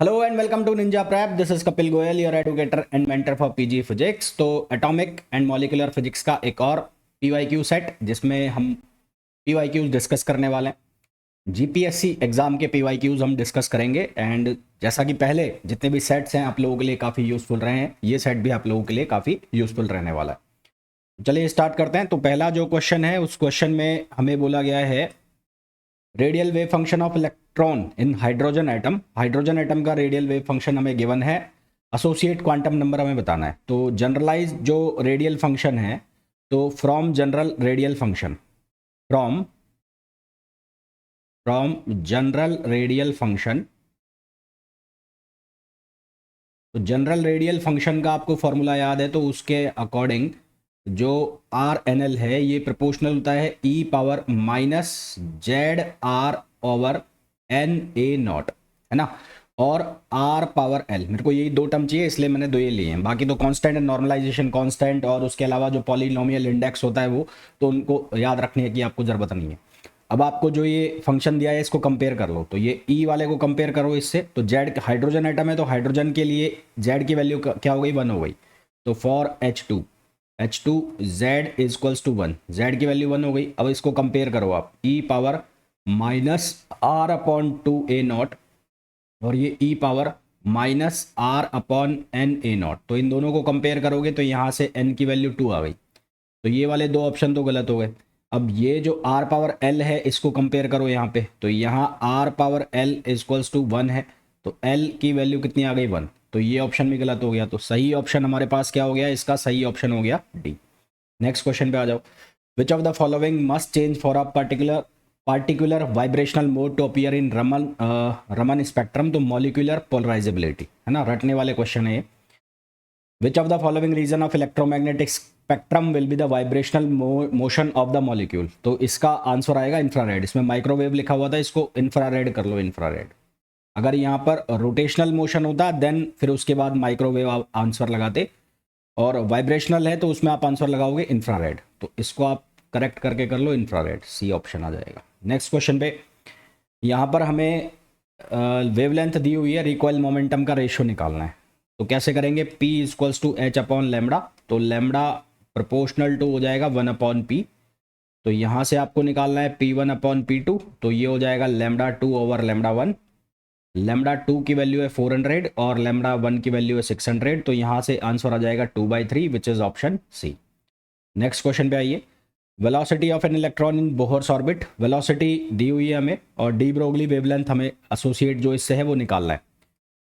Hello and welcome to Ninja Prep. This is Kapil Goyal, your educator and mentor for PG physics. तो atomic and molecular physics का एक और PYQ set जिसमें हम PYQs discuss करने वाले हैं। जीपीएससी एग्जाम के पीवाईक्यूज हम डिस्कस करेंगे। एंड जैसा कि पहले जितने भी सेट्स हैं आप लोगों के लिए काफ़ी यूज़फुल रहे हैं, ये सेट भी आप लोगों के लिए काफ़ी यूज़फुल रहने वाला है। चलिए स्टार्ट करते हैं। तो पहला जो क्वेश्चन है उस क्वेश्चन में हमें बोला गया है radial wave function of electron in hydrogen atom. Hydrogen atom का रेडियल वेव फंक्शन हमें गिवन है, एसोसिएट क्वांटम नंबर हमें बताना है। तो जनरलाइज जो रेडियल फंक्शन है, तो from general radial function, from general radial function, तो जनरल रेडियल फंक्शन का आपको फॉर्मूला याद है, तो उसके अकॉर्डिंग जो आर एन एल है ये प्रोपोर्शनल होता है e power minus Z R over N a naught, है ना। और आर पावर एल, मेरे को यही दो टर्म चाहिए इसलिए मैंने दो ये लिए हैं। बाकी तो कांस्टेंट एंड नॉर्मलाइजेशन कांस्टेंट और उसके अलावा जो पॉलिनोमियल इंडेक्स होता है वो तो उनको याद रखने की आपको ज़रूरत नहीं है। अब आपको जो ये फंक्शन दिया है इसको कंपेयर कर लो, तो ये ई वाले को कंपेयर करो इससे। तो जेड हाइड्रोजन एटम है तो हाइड्रोजन के लिए जेड की वैल्यू क्या हो गई, 1 हो गई। तो for H two Z is equals to 1, Z की वैल्यू 1 हो गई। अब इसको कंपेयर करो आप, e power minus R upon 2 a naught और ये e power minus R upon N a naught. तो इन दोनों को कंपेयर करोगे तो यहाँ से एन की वैल्यू 2 आ गई। तो ये वाले दो ऑप्शन तो गलत हो गए। अब ये जो आर पावर एल है इसको कंपेयर करो यहाँ पे, तो यहाँ R power L equals to 1 है, तो एल की वैल्यू कितनी आ गई, 1। तो ये ऑप्शन भी गलत हो गया। तो सही ऑप्शन हमारे पास क्या हो गया, इसका सही ऑप्शन हो गया डी। नेक्स्ट क्वेश्चन पे आ जाओ। Which of the following must change for a particular vibrational mode to appear in Raman spectrum. तो मॉलिक्यूलर पोलराइजेबिलिटी, है ना, रटने वाले क्वेश्चन है ये। Which of the following region of electromagnetic spectrum will be the vibrational motion of the molecule? तो इसका answer आएगा इंफ्रारेड। इसमें माइक्रोवेव लिखा हुआ था, इसको इंफ्रारेड कर लो, इंफ्रारेड। अगर यहाँ पर रोटेशनल मोशन होता देन फिर उसके बाद माइक्रोवेव आप आंसर लगाते, और वाइब्रेशनल है तो उसमें आप आंसर लगाओगे इंफ्रारेड। तो इसको आप करेक्ट करके कर लो, इंफ्रारेड, सी ऑप्शन आ जाएगा। नेक्स्ट क्वेश्चन पे यहाँ पर हमें वेवलेंथ दी हुई है, रिकॉइल मोमेंटम का रेशियो निकालना है। तो कैसे करेंगे, P equals to H upon lambda. तो लेमडा प्रोपोर्शनल टू हो जाएगा 1 अपॉन पी। तो यहाँ से आपको निकालना है P1 अपॉन P2, तो ये हो जाएगा लेमडा 2 ओवर लेमडा 1। लेमडा 2 की वैल्यू है 400 और लेमडा 1 की वैल्यू है 600। तो यहाँ से आंसर आ जाएगा 2/3 which is option C. Next question पे आइए। Velocity of an electron in Bohr's orbit, velocity दी हुई है हमें और डी ब्रोगली वेवलेंथ हमें एसोसिएट जो इससे है वो निकालना है।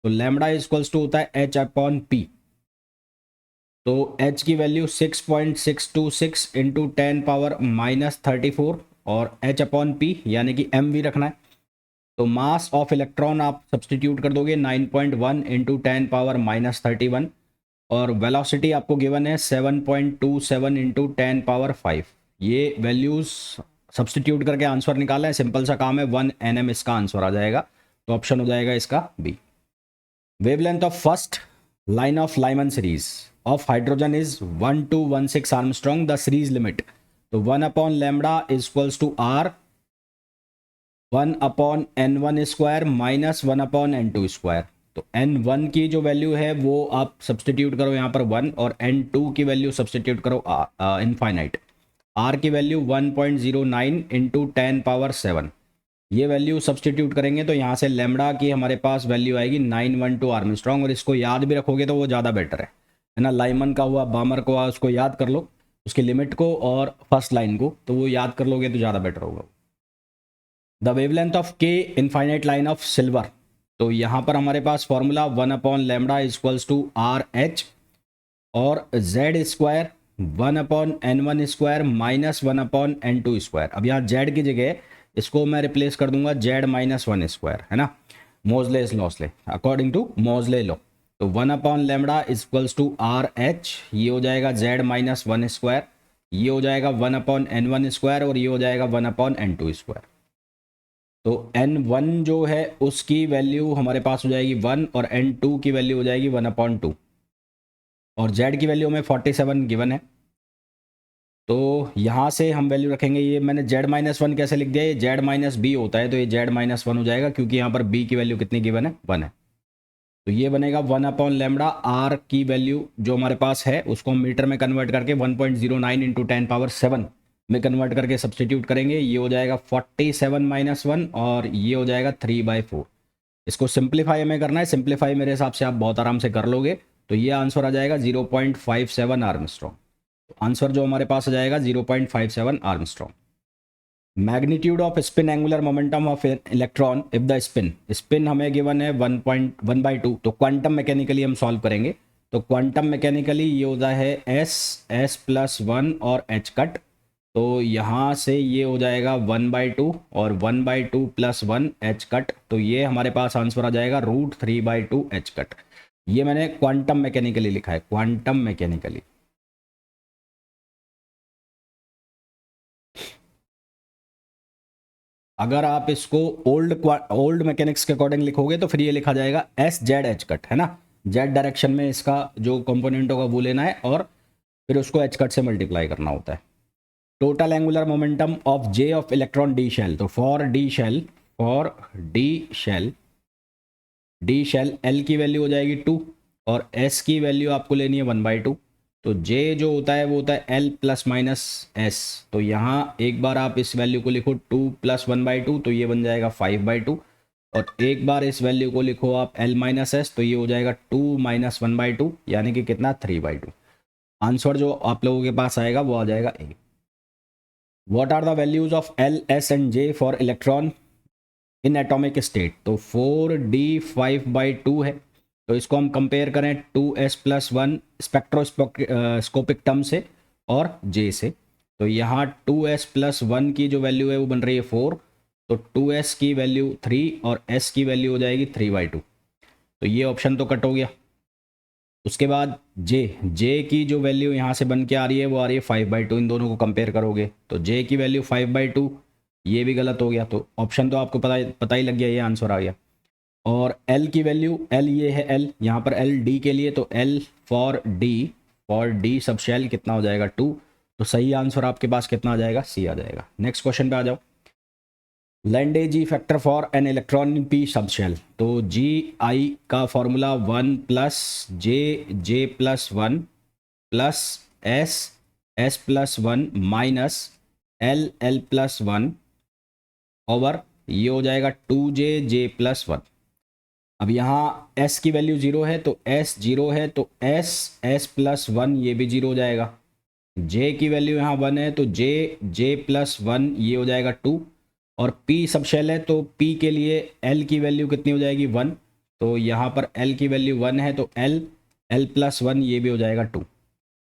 तो लैम्बडा इक्वल्स टू होता है एच अपॉन पी। तो एच की वैल्यू 6.626 इंटू 10⁻34 और एच अपॉन पी यानी कि एम वी रखना है। तो मास ऑफ इलेक्ट्रॉन आप सब्सटीट्यूट कर दोगे 9.1 इंटू 10⁻31 और वेलोसिटी आपको गिवन है 7.27 इंटू 10⁵। ये वैल्यूज सब्सटीट्यूट करके आंसर निकाला है, सिंपल सा काम है, 1 nm इसका आंसर आ जाएगा। तो ऑप्शन हो जाएगा इसका B. Wavelength of first line of Lyman series of hydrogen is 1 to 16 Armstrong. The series limit, तो 1 upon lambda is equals to r 1 upon n1 square minus 1 upon n2 square. तो n1 की जो value है वो आप substitute करो यहाँ पर 1 और n2 की वैल्यू सब्सटीट्यूट करो इनफाइनाइट। r की वैल्यू 1.09 इंटू 10⁻7। ये वैल्यू सब्सटीट्यूट करेंगे तो यहाँ से लेमडा की हमारे पास वैल्यू आएगी 912 आर्मस्ट्रॉन्ग। और इसको याद भी रखोगे तो वो ज़्यादा बेटर है ना। लाइमन का हुआ, बामर को हुआ, उसको याद कर लो, उसकी लिमिट को और फर्स्ट लाइन को, तो वो याद कर लोगे तो ज़्यादा बेटर होगा। द वेवलेंथ ऑफ के इनफाइनाइट लाइन ऑफ सिल्वर, तो यहाँ पर हमारे पास formula 1 upon lambda equals to R H और Z square 1 upon n1 square minus 1 upon n2 square. अब यहाँ जेड की जगह इसको मैं रिप्लेस कर दूंगा z-1 स्क्वायर, है ना, मोजलेस लॉस ले, अकॉर्डिंग टू मोजले लॉ। तो 1 upon lambda equals to R H, ये हो जाएगा z-1 स्क्वायर, ये हो जाएगा 1 अपॉन n1 स्क्वायर और ये हो जाएगा 1 अपॉन n2 स्क्वायर। तो n1 जो है उसकी वैल्यू हमारे पास हो जाएगी 1 और n2 की वैल्यू हो जाएगी 1 अपॉन 2 और z की वैल्यू हमें 47 गिवन है। तो यहाँ से हम वैल्यू रखेंगे, ये मैंने z-1 कैसे लिख दिया, ये z-b होता है, तो ये z-1 हो जाएगा क्योंकि यहाँ पर b की वैल्यू कितनी गिवन है, 1 है। तो ये बनेगा 1/λ। आर की वैल्यू जो हमारे पास है उसको हम मीटर में कन्वर्ट करके 1.09 इंटू 10⁻7 में कन्वर्ट करके सब्सटीट्यूट करेंगे। ये हो जाएगा 47 - 1 और ये हो जाएगा 3/4। इसको सिंप्लीफाई हमें करना है, सिंप्लीफाई मेरे हिसाब से आप बहुत आराम से कर लोगे। तो ये आंसर आ जाएगा 0.57 आर्मस्ट्रॉन्ग। तो आंसर जो हमारे पास आ जाएगा 0.57 Armstrong. Magnitude off spin angular momentum of electron if the spin हमें गिवन है 1.1/2। तो क्वांटम मैकेनिकली हम सॉल्व करेंगे। तो क्वांटम मैकेनिकली ये होता है s+1 और h कट। तो यहाँ से ये हो जाएगा 1/2 और 1/2 + 1 h कट। तो ये हमारे पास आंसर आ जाएगा √3/2 h कट। ये मैंने क्वांटम मैकेनिकली लिखा है, क्वांटम मैकेनिकली। अगर आप इसको ओल्ड मैकेनिक्स के अकॉर्डिंग लिखोगे तो फिर ये लिखा जाएगा SZ h कट, है ना। जेड डायरेक्शन में इसका जो कंपोनेंट होगा वो लेना है और फिर उसको h कट से मल्टीप्लाई करना होता है। Total angular momentum of J of electron D shell. तो फॉर डी शेल L की वैल्यू हो जाएगी 2 और S की वैल्यू आपको लेनी है 1/2। तो J जो होता है वो होता है L ± S। तो यहाँ एक बार आप इस वैल्यू को लिखो 2 + 1/2 तो ये बन जाएगा 5/2। और एक बार इस वैल्यू को लिखो आप L - S तो ये हो जाएगा 2 - 1/2 यानी कि कितना 3/2। आंसर जो आप लोगों के पास आएगा वो आ जाएगा A। What are the values of L, S and J for electron in atomic state? तो 4d 5/2 है। तो इसको हम कंपेयर करें 2s+1 स्पेक्ट्रोस्कोपिक टर्म से और J से। तो यहाँ 2s+1 की जो वैल्यू है वो बन रही है 4। तो 2s की वैल्यू 3 और s की वैल्यू हो जाएगी 3/2। तो ये ऑप्शन तो कट हो गया। उसके बाद जे की जो वैल्यू यहाँ से बन के आ रही है वो आ रही है 5/2। इन दोनों को कंपेयर करोगे तो जे की वैल्यू 5/2, ये भी गलत हो गया। तो ऑप्शन तो आपको पता ही लग गया, ये आंसर आ गया। और एल की वैल्यू, एल ये है एल, यहाँ पर एल डी के लिए, तो L for D subshell कितना हो जाएगा 2। तो सही आंसर आपके पास कितना आ जाएगा, सी आ जाएगा। नेक्स्ट क्वेश्चन पे आ जाओ। Lande G factor for an electron in P subshell. तो जी आई का formula 1 + J+1 + S+1 minus L+1 over ये हो जाएगा 2J+1। अब यहाँ S की वैल्यू 0 है तो S 0 है तो S+1 ये भी 0 हो जाएगा। J की वैल्यू यहाँ 1 है तो J+1 ये हो जाएगा 2। और P सब शेल है तो P के लिए L की वैल्यू कितनी हो जाएगी 1। तो यहाँ पर L की वैल्यू 1 है तो L+1 ये भी हो जाएगा 2।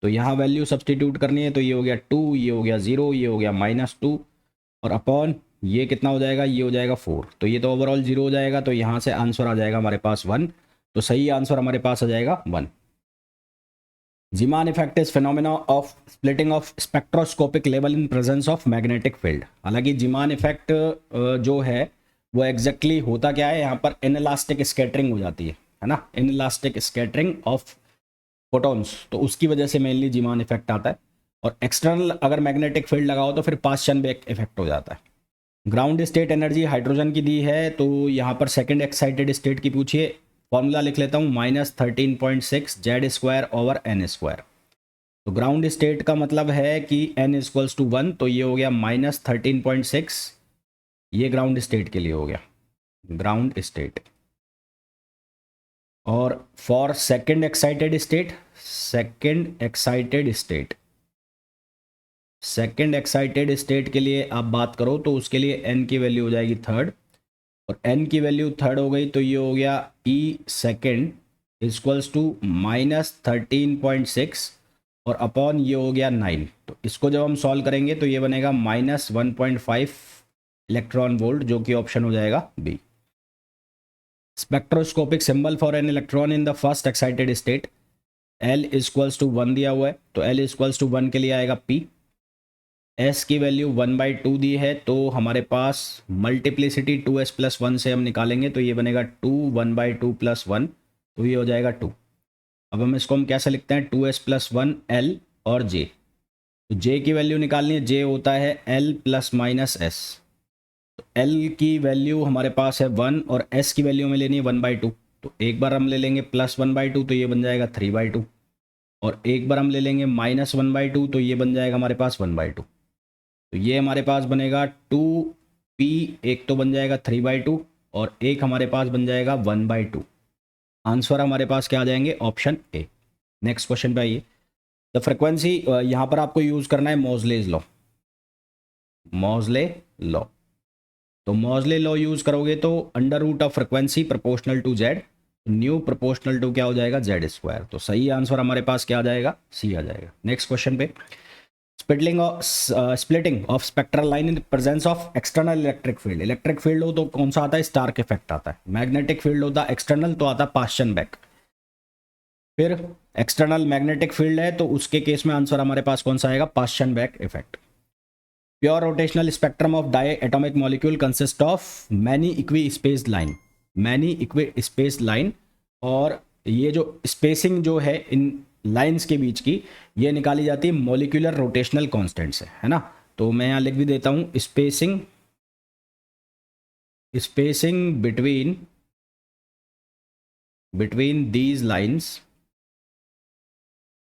तो यहाँ वैल्यू सब्सटीट्यूट करनी है तो ये हो गया 2, ये हो गया 0, ये हो गया -2 और अपॉन ये कितना हो जाएगा, ये हो जाएगा 4। तो ये तो ओवरऑल 0 हो जाएगा। तो यहाँ से आंसर आ जाएगा हमारे पास 1। तो सही आंसर हमारे पास आ जाएगा 1। Zeeman effect is phenomena of splitting of spectroscopic level in presence of magnetic field. हालांकि जीमान इफेक्ट जो है वो एग्जैक्टली होता क्या है, यहाँ पर इनइलास्टिक स्कैटरिंग हो जाती है ना, इनइलास्टिक स्कैटरिंग ऑफ फोटॉन्स। तो उसकी वजह से मेनली जीमान इफेक्ट आता है। और एक्सटर्नल अगर मैग्नेटिक फील्ड लगाओ तो फिर पास्चन बेक इफेक्ट हो जाता है। ग्राउंड स्टेट एनर्जी हाइड्रोजन की दी है तो यहाँ पर सेकंड एक्साइटेड स्टेट की पूछिए। फॉर्मूला लिख लेता हूँ -13.6 Z²/n²। तो ग्राउंड स्टेट का मतलब है कि n = 1 तो ये हो गया -13.6, ये ग्राउंड स्टेट के लिए हो गया, ग्राउंड स्टेट। और फॉर सेकंड एक्साइटेड स्टेट के लिए आप बात करो तो उसके लिए n की वैल्यू हो जाएगी 3rd। और n की वैल्यू 3rd हो गई तो ये हो गया E सेकेंड = -13.6 और अपॉन ये हो गया 9। तो इसको जब हम सॉल्व करेंगे तो ये बनेगा -1.5 इलेक्ट्रॉन वोल्ट, जो कि ऑप्शन हो जाएगा B. Spectroscopic symbol for an electron in the first excited state, L = 1 दिया हुआ है तो L = 1 के लिए आएगा P। S की वैल्यू 1/2 दी है तो हमारे पास मल्टीप्लिसिटी 2s+1 से हम निकालेंगे तो ये बनेगा 2 1/2 + 1 तो ये हो जाएगा 2। अब हम इसको कैसे लिखते हैं, 2s+1 L और J। तो J की वैल्यू निकालनी है, J होता है L ± S। तो L की वैल्यू हमारे पास है 1 और S की वैल्यू में लेनी है 1/2। तो एक बार हम ले लेंगे +1/2 तो ये बन जाएगा 3/2, और एक बार हम ले लेंगे -1/2 तो ये बन जाएगा हमारे पास 1/2। तो ये हमारे पास बनेगा 2p, एक तो बन जाएगा 3/2 और एक हमारे पास बन जाएगा 1/2। आंसर हमारे पास क्या आ जाएंगे, ऑप्शन ए। नेक्स्ट क्वेश्चन पे आइए। द फ्रिक्वेंसी, यहाँ पर आपको यूज़ करना है मॉजलेज लॉ। मॉजले लॉ, तो मॉजले लॉ यूज़ करोगे तो √ of frequency proportional to Z, nu proportional to क्या हो जाएगा, Z²। तो सही आंसर हमारे पास क्या आ जाएगा, सी आ जाएगा। नेक्स्ट क्वेश्चन पे, splitting of spectral line in presence of external electric field. Electric field हो तो कौन सा आता है, स्टार्क इफेक्ट आता है। मैग्नेटिक फील्ड होता है एक्सटर्नल तो आता है पाश्चन-बैक। फिर एक्सटर्नल मैग्नेटिक फील्ड है तो उसके केस में आंसर हमारे पास कौन सा आएगा, Paschen Back effect. Pure rotational spectrum of diatomic molecule consist of many equispaced line, many equispaced line. और ये जो स्पेसिंग जो है इन लाइंस के बीच की, ये निकाली जाती है मॉलिक्यूलर रोटेशनल कांस्टेंट से, है ना। तो मैं यहाँ लिख भी देता हूँ, spacing between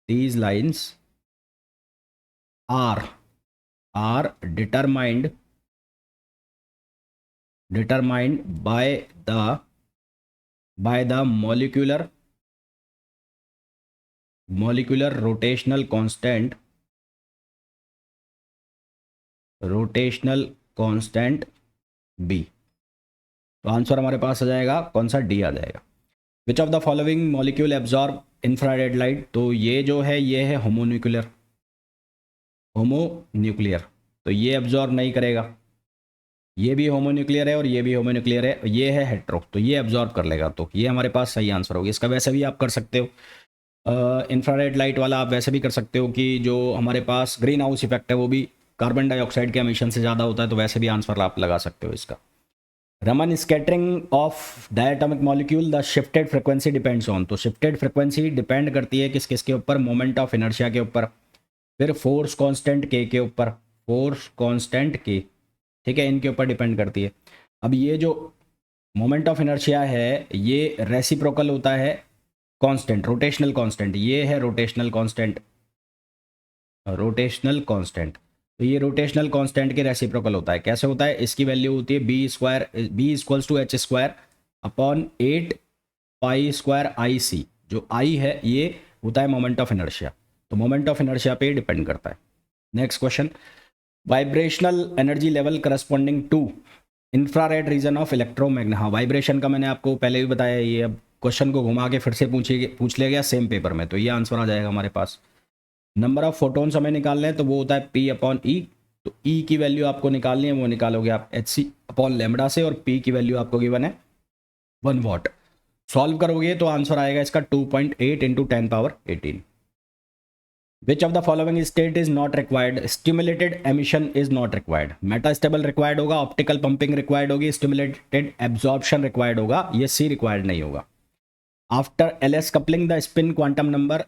these lines are determined by the molecular rotational constant B। तो आंसर हमारे पास आ जाएगा कौन सा, डी आ जाएगा। विच of the following molecule absorb infrared light, तो ये जो है ये है होमोन्यूक्लियर, तो ये एब्जॉर्ब नहीं करेगा। ये भी होमोन्यूक्लियर है और ये भी होमोन्यूक्लियर है, ये है हेट्रो, तो ये एब्जॉर्ब कर लेगा। तो ये हमारे पास सही आंसर होगा। इसका वैसे भी आप कर सकते हो, इंफ्रारेड लाइट वाला आप वैसे भी कर सकते हो कि जो हमारे पास ग्रीन हाउस इफेक्ट है वो भी कार्बन डाइऑक्साइड के एमिशन से ज़्यादा होता है, तो वैसे भी आंसर आप लगा सकते हो इसका। Raman scattering of diatomic molecule, the shifted frequency depends on, तो शिफ्टेड फ्रिक्वेंसी डिपेंड करती है किस किस के ऊपर, मोमेंट ऑफ इनर्शिया के ऊपर, फिर फोर्स कांस्टेंट के ऊपर, फोर्स कांस्टेंट के, ठीक है, इनके ऊपर डिपेंड करती है। अब ये जो मोमेंट ऑफ इनर्शिया है ये रेसिप्रोकल होता है कांस्टेंट, रोटेशनल कांस्टेंट, ये है रोटेशनल कांस्टेंट, तो ये रोटेशनल कांस्टेंट के रेसिप्रोकल होता है। कैसे होता है, इसकी वैल्यू होती है B=H²/8π²IC। जो I है ये होता है मोमेंट ऑफ इनर्शिया, तो मोमेंट ऑफ इनर्शिया पे डिपेंड करता है। Next question, vibrational energy level corresponding to infrared region of electromagnet. हाँ, वाइब्रेशन का मैंने आपको पहले भी बताया, ये अब क्वेश्चन को घुमा के फिर से पूछ लिया गया सेम पेपर में, तो ये आंसर आ जाएगा हमारे पास। नंबर ऑफ फोटोन्स हमें निकालने हैं तो वो होता है P/E, तो E की वैल्यू आपको निकालनी है, वो निकालोगे आप hc/λ से, और P की वैल्यू आपको गिवन है 1 वाट। सॉल्व करोगे तो आंसर आएगा इसका 2.8 × 10⁻18। विच of the following state is not required, stimulated emission is not required. Metastable required होगा, ऑप्टिकल पंपिंग रिक्वायर्ड होगी, स्टिमुलेटेड एब्जॉर्प्शन रिक्वायर्ड होगा, ये सी रिक्वायर्ड नहीं होगा। After LS coupling the spin quantum number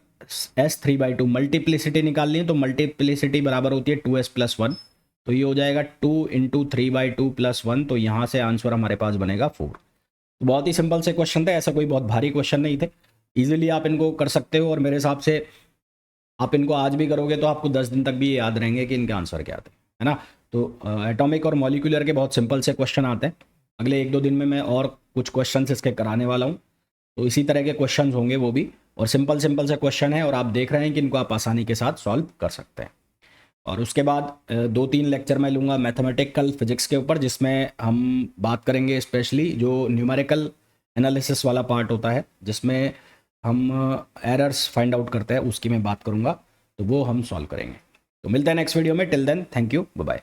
S3/2, multiplicity निकालनी है तो multiplicity बराबर होती है 2s+1, तो ये हो जाएगा 2 × 3/2 + 1, तो यहाँ से आंसर हमारे पास बनेगा 4। तो बहुत ही सिंपल से क्वेश्चन थे, ऐसा कोई बहुत भारी क्वेश्चन नहीं थे, इजीली आप इनको कर सकते हो। और मेरे हिसाब से आप इनको आज भी करोगे तो आपको 10 दिन तक भी याद रहेंगे कि इनके आंसर क्या थे, है ना। तो एटॉमिक और मॉलिक्यूलर के बहुत सिंपल से क्वेश्चन आते हैं। अगले 1-2 दिन में मैं और कुछ क्वेश्चन इसके कराने वाला हूँ, तो इसी तरह के क्वेश्चन होंगे वो भी, और सिंपल से क्वेश्चन है और आप देख रहे हैं कि इनको आप आसानी के साथ सॉल्व कर सकते हैं। और उसके बाद 2-3 लेक्चर मैं लूँगा मैथमेटिकल फिजिक्स के ऊपर, जिसमें हम बात करेंगे स्पेशली जो न्यूमेरिकल एनालिसिस वाला पार्ट होता है, जिसमें हम एरर्स फाइंड आउट करते हैं, उसकी मैं बात करूँगा, तो वो हम सॉल्व करेंगे। तो मिलते हैं नेक्स्ट वीडियो में, till then thank you, bye bye.